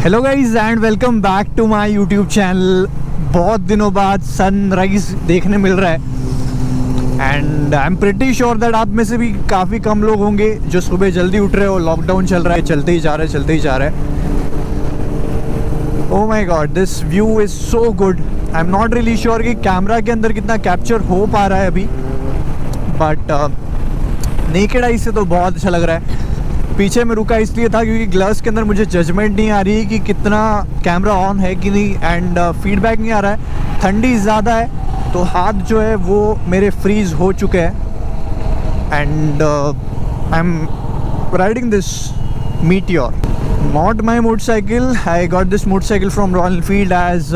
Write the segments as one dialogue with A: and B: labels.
A: Hello guys and welcome back to my YouTube channel. बहुत दिनों बाद सनराइज देखने मिल रहा है and I am pretty sure that आप में से भी काफ़ी कम लोग होंगे जो सुबह जल्दी उठ रहे हो। लॉकडाउन चल रहा है, चलते ही जा रहा है। Oh my God, this view is so good. I am not really sure कि कैमरा के अंदर कितना कैप्चर हो पा रहा है अभी, बट नेकेड आई से तो बहुत अच्छा लग रहा है। पीछे में रुका इसलिए था क्योंकि ग्लव्स के अंदर मुझे जजमेंट नहीं आ रही कि कितना कैमरा ऑन है कि नहीं, एंड फीडबैक नहीं आ रहा है। ठंडी ज़्यादा है तो हाथ जो है वो मेरे फ्रीज हो चुके हैं and I am riding this meteor, not my motorcycle. I got this motorcycle from Royal Enfield as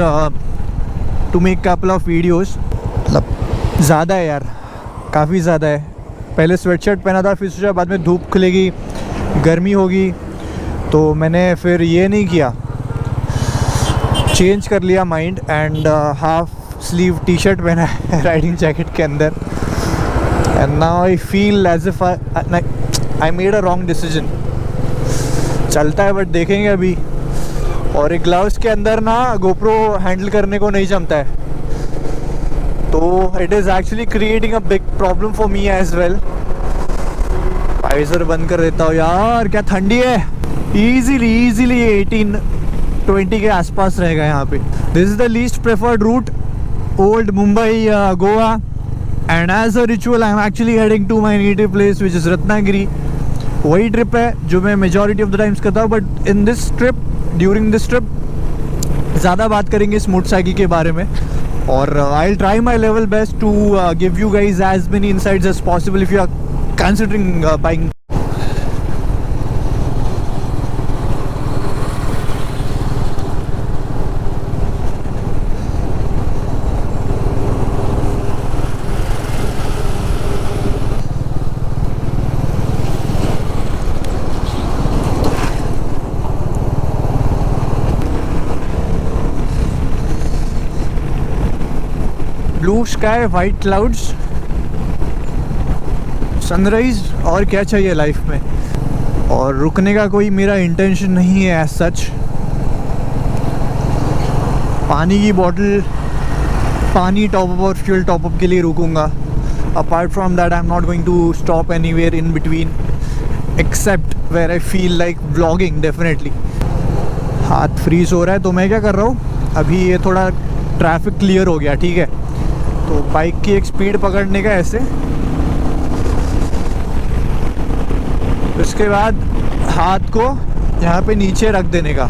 A: to make couple of videos. मतलब ज़्यादा है यार, काफ़ी ज़्यादा है। पहले स्वेटशर्ट पहना था, फिर सोचा बाद में धूप खुलेगी, गर्मी होगी, तो मैंने फिर ये नहीं किया, चेंज कर लिया mind and half sleeve T shirt पहना है राइडिंग जैकेट के अंदर। And now I feel as if I made a wrong decision. चलता है बट देखेंगे अभी। और एक ग्लव्स के अंदर ना गोप्रो हैंडल करने को नहीं जमता है, तो it is actually creating a big problem for me as well. Visor बंद कर देता हूँ यार, क्या ठंडी है। इजीली 18-20 के आसपास रहेगा यहाँ पे। This is the least preferred route, old Mumbai Goa, and as a ritual I am actually heading to my native place which is Ratnagiri. वही ट्रिप है जो मैं मेजॉरिटी ऑफ द टाइम्स करता हूँ, but in this trip, during this trip ज़्यादा बात करेंगे इस मोटरसाइकिल के बारे में। और I will try my level best to give you guys as many insights as possible if you are considering buying. Blue sky, white clouds, sunrise, और क्या चाहिए लाइफ में। और रुकने का कोई मेरा इंटेंशन नहीं है एज सच। पानी की बॉटल, पानी टॉपअप और फ्यूल टॉपअप के लिए रुकूंगा। Apart from that I am not going to stop anywhere in between except where I feel like vlogging definitely. हाथ फ्रीज हो रहा है तो मैं क्या कर रहा हूँ, अभी ये थोड़ा ट्रैफिक क्लियर हो गया, ठीक है, तो बाइक की एक स्पीड पकड़ने का ऐसे, उसके बाद हाथ को यहाँ पे नीचे रख देने का।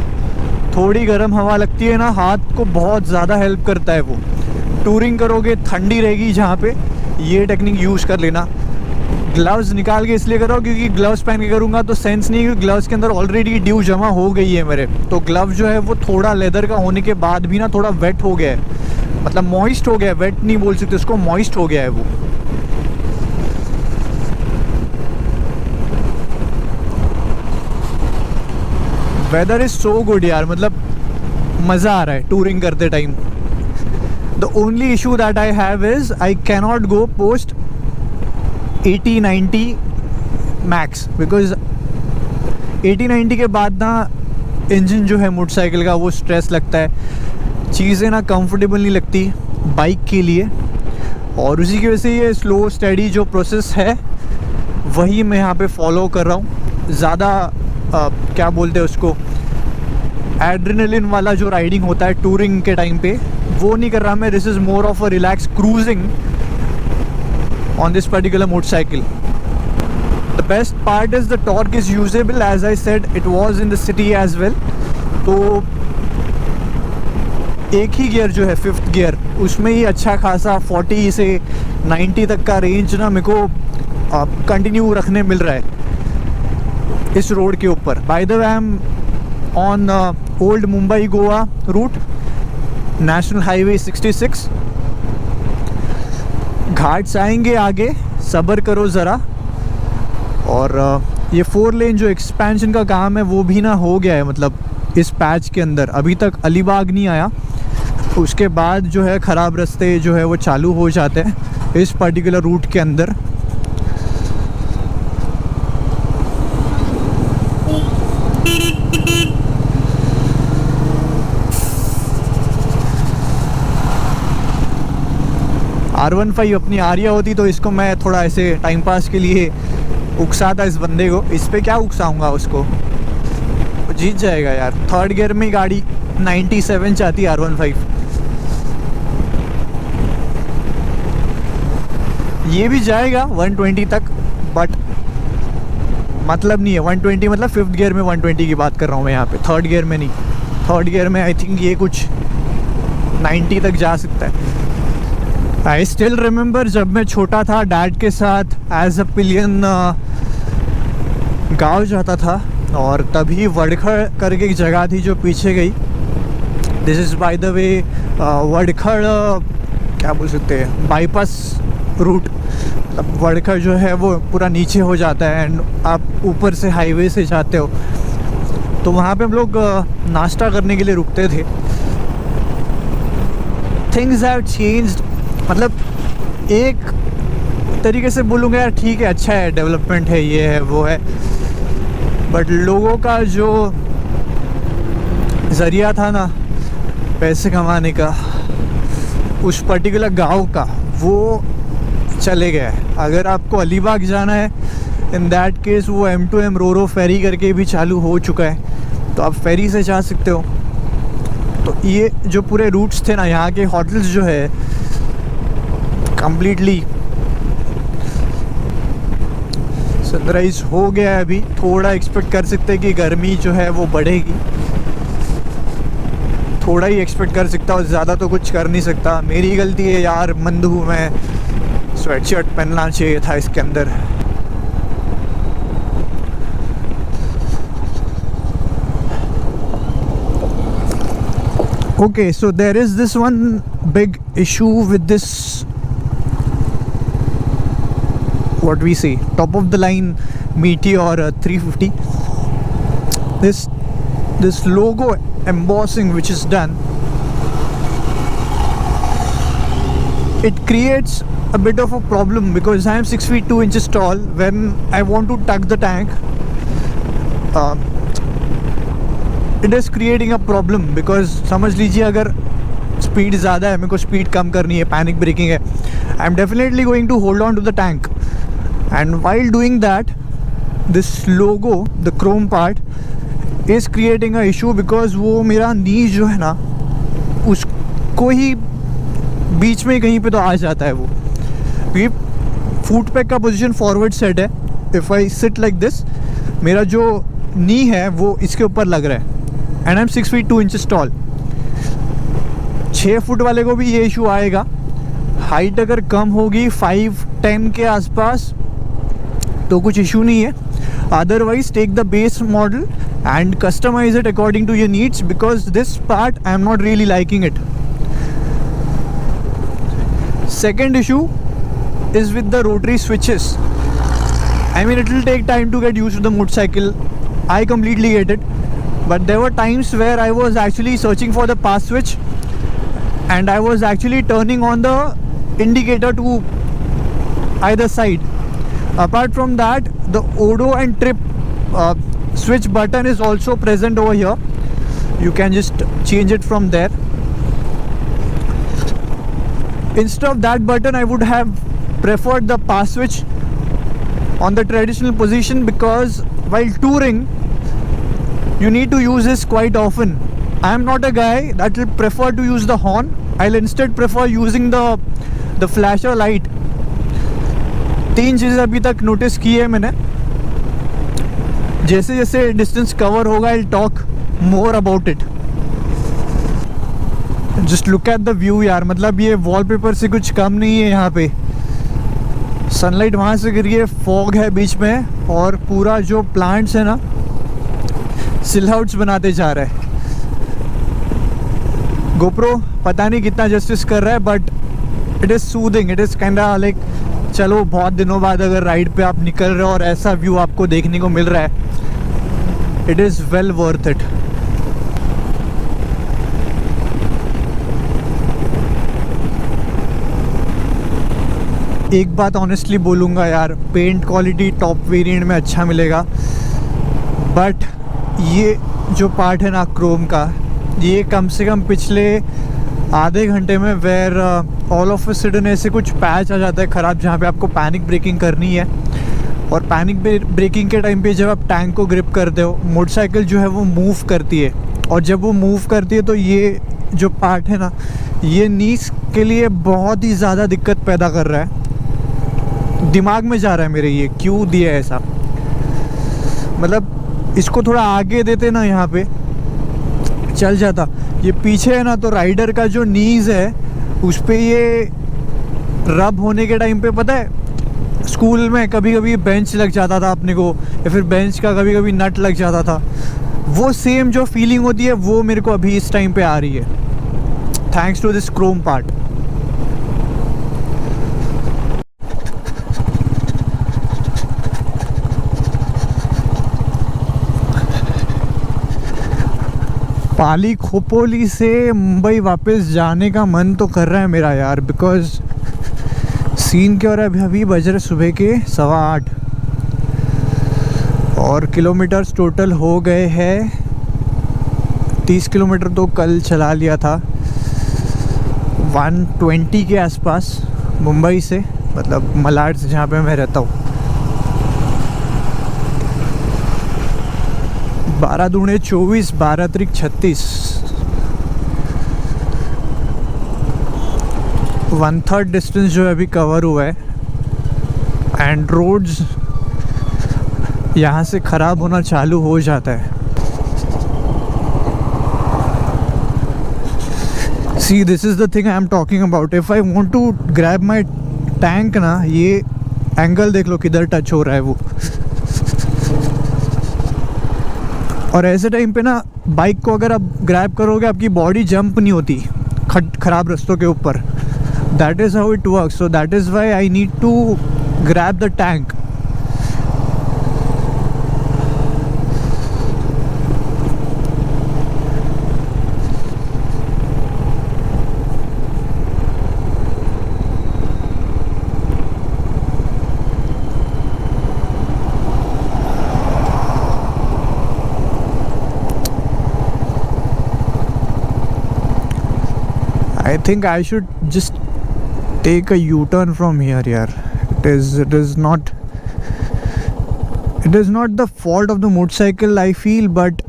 A: थोड़ी गर्म हवा लगती है ना, हाथ को बहुत ज़्यादा हेल्प करता है वो। टूरिंग करोगे, ठंडी रहेगी जहाँ पे, ये टेक्निक यूज़ कर लेना। ग्लव्स निकाल के इसलिए कर रहा हूँ क्योंकि ग्लव्स पहन के करूँगा तो सेंस नहीं है, क्योंकि ग्लव्स के अंदर ऑलरेडी ड्यू जमा हो गई है मेरे, तो ग्लव जो है वो थोड़ा लेदर का होने के बाद भी ना थोड़ा वेट हो गया है, मतलब मॉइस्ट हो गया है, वेट नहीं बोल सकते उसको, मॉइस्ट हो गया है वो। वेदर इज़ सो गुड यार, मतलब मज़ा आ रहा है टूरिंग करते time. The only issue that I have is I cannot go post 80-90 max, because 80-90 के बाद ना इंजन जो है मोटरसाइकिल का वो स्ट्रेस लगता है, चीज़ें ना कंफर्टेबल नहीं लगती बाइक के लिए, और उसी की वजह से ये स्लो स्टेडी जो प्रोसेस है वही मैं यहाँ पे फॉलो कर रहा हूँ। ज़्यादा क्या बोलते हैं उसको, एड्रेनलिन वाला जो राइडिंग होता है टूरिंग के टाइम पे, वो नहीं कर रहा मैं। This is more of a relax cruising on this particular motorcycle. The best part is the torque is usable, as I said it was in the city as well. तो एक ही gear जो है, फिफ्थ गियर, उसमें ही अच्छा खासा 40 से 90 तक का रेंज ना मेरे को कंटिन्यू रखने मिल रहा है इस रोड के ऊपर। By the way I am on old Mumbai Goa route, national highway 66। Ghats आएंगे आगे, सब्र करो ज़रा। और ये 4 लेन जो एक्सपेंशन का काम है वो भी ना हो गया है, मतलब इस पैच के अंदर अभी तक अलीबाग नहीं आया, उसके बाद जो है ख़राब रास्ते जो है वो चालू हो जाते हैं इस पर्टिकुलर रूट के अंदर। R15 अपनी आर्या होती तो इसको मैं थोड़ा ऐसे टाइम पास के लिए उकसाता इस बंदे को। इस पे क्या उकसाऊंगा उसको, जीत जाएगा यार। थर्ड गियर में गाड़ी 97 चाहती है R15। ये भी जाएगा 120 तक, बट मतलब नहीं है 120, मतलब फिफ्थ गियर में 120 की बात कर रहा हूँ मैं यहाँ पे, थर्ड गियर में नहीं। थर्ड गियर में आई थिंक ये कुछ 90 तक जा सकता है। आई स्टिल रिमेंबर जब मैं छोटा था डैड के साथ एज अ पिलियन गाँव जाता था, और तभी वड़खड़ करके एक जगह थी जो पीछे गई। This is by the way वड़खड़ क्या बोल सकते हैं, बाईपास रूट। मतलब वड़खड़ जो है वो पूरा नीचे हो जाता है एंड आप ऊपर से हाईवे से जाते हो। तो वहाँ पे हम लोग नाश्ता करने के लिए रुकते थे। थिंग्स हैव चेंज्ड, मतलब एक तरीके से बोलूँगा यार ठीक है, अच्छा है, डेवलपमेंट है, ये है वो है, बट लोगों का जो ज़रिया था ना पैसे कमाने का उस पर्टिकुलर गांव का, वो चले गया है। अगर आपको अलीबाग जाना है, इन दैट केस वो M2M रोरो फेरी करके भी चालू हो चुका है, तो आप फेरी से जा सकते हो। तो ये जो पूरे रूट्स थे ना, यहाँ के होटल्स जो है कम्प्लीटली सनराइज हो गया है। अभी थोड़ा एक्सपेक्ट कर सकते हैं कि गर्मी जो है वो बढ़ेगी, थोड़ा ही एक्सपेक्ट कर सकता हूँ, ज़्यादा तो कुछ कर नहीं सकता। मेरी गलती है यार, मंद हूँ मैं, स्वेटशर्ट पहनना चाहिए था इसके अंदर। Okay, so there is this one big issue with this, what we say, top of the line Meteor 350. This logo embossing which is done, it creates a bit of a problem because I am 6 feet 2 inches tall. When I want to tug the tank, it is creating a problem because समझ लीजिए अगर speed ज़्यादा है, मेरे को speed कम करनी है, panic braking है, I am definitely going to hold on to the tank, and while doing that this logo, the chrome part is creating a issue because वो मेरा नी जो है ना उसको ही बीच में कहीं पे तो आ जाता है वो, क्योंकि फुट पैक का पोजीशन फॉरवर्ड सेट है। If I sit like this, मेरा जो नी है वो इसके ऊपर लग रहा है, and I am 6 feet 2 inches tall. 6 foot वाले को भी ये इशू आएगा। हाइट अगर कम होगी 5'10" के आसपास तो कुछ इशू नहीं है, otherwise take the base model and customize it according to your needs because this part I am not really liking it. Second issue is with the rotary switches. I mean, it will take time to get used to the motorcycle. I completely get it, but there were times where I was actually searching for the pass switch and I was actually turning on the indicator to either side. Apart from that, the odo and trip switch button is also present over here. You can just change it from there. Instead of that button, I would have preferred the pass switch on the traditional position because while touring you need to use this quite often. I am not a guy that will prefer to use the horn. I'll instead prefer using the flasher light. 3 चीज़ें अभी तक notice की है मैंने। जैसे जैसे distance cover होगा I'll talk more about it. Just look at the view यार, मतलब ये वॉलपेपर से कुछ कम नहीं है। यहाँ पे सनलाइट वहाँ से गिर रही है, फॉग है बीच में, और पूरा जो प्लांट्स है ना सिलआउट्स बनाते जा रहा है। गोप्रो पता नहीं कितना जस्टिस कर रहा है, but it is soothing, it is kinda like चलो बहुत दिनों बाद अगर राइड पे आप निकल रहे हो और ऐसा व्यू आपको देखने को मिल रहा है, it is well worth it. एक बात ऑनेस्टली बोलूँगा यार, पेंट क्वालिटी टॉप वेरिएंट में अच्छा मिलेगा, बट ये जो पार्ट है ना क्रोम का, ये कम से कम पिछले आधे घंटे में, where all of a sudden ऐसे कुछ पैच आ जाता है ख़राब, जहाँ पे आपको पैनिक ब्रेकिंग करनी है। और पैनिक ब्रेकिंग के टाइम पे जब आप टैंक को ग्रिप करते हो, मोटरसाइकिल जो है वो मूव करती है, और जब वो मूव करती है तो ये जो पार्ट है ना, ये नीस के लिए बहुत ही ज़्यादा दिक्कत पैदा कर रहा है। दिमाग में जा रहा है मेरे, ये क्यों दिया है ऐसा। मतलब इसको थोड़ा आगे देते ना, यहाँ पे चल जाता। ये पीछे है ना, तो राइडर का जो नीज है उस पे ये रब होने के टाइम पे, पता है स्कूल में कभी कभी बेंच लग जाता था अपने को, या फिर बेंच का कभी कभी नट लग जाता था, वो सेम जो फीलिंग होती है वो मेरे को अभी इस टाइम पे आ रही है, thanks to this chrome part. Pali Khopoli से मुंबई वापस जाने का मन तो कर रहा है मेरा यार, बिकॉज सीन क्या हो रहा है, अभी बज रहे सुबह के 8:15 और किलोमीटर्स टोटल हो गए हैं 30 किलोमीटर तो कल चला लिया था, 120 के आसपास मुंबई से, मतलब मलाड से जहाँ पे मैं रहता हूँ। 12 दूने 24, 12 त्रिक 36, 1/3 डिस्टेंस जो है अभी कवर हुआ है। एंड रोड्स यहाँ से ख़राब होना चालू हो जाता है। See this is the thing I am talking about. If I want to grab my tank ना, ये एंगल देख लो किधर टच हो रहा है वो। और ऐसे टाइम पे ना बाइक को अगर आप ग्रैब करोगे, आपकी बॉडी जंप नहीं होती ख़राब रास्तों के ऊपर। That is how it works. So that is why I need to grab the tank. I think I should just take a U-turn from here, yaar. It is not the fault of the motorcycle, I feel, but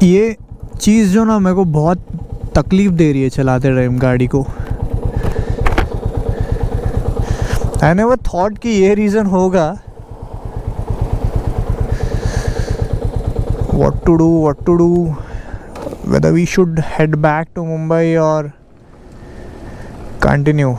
A: ये चीज़ जो ना मेरे को बहुत तकलीफ़ दे रही है चलाते टाइम गाड़ी को। I never thought कि ये रीज़न होगा। What to do? Whether we should head back to Mumbai or continue.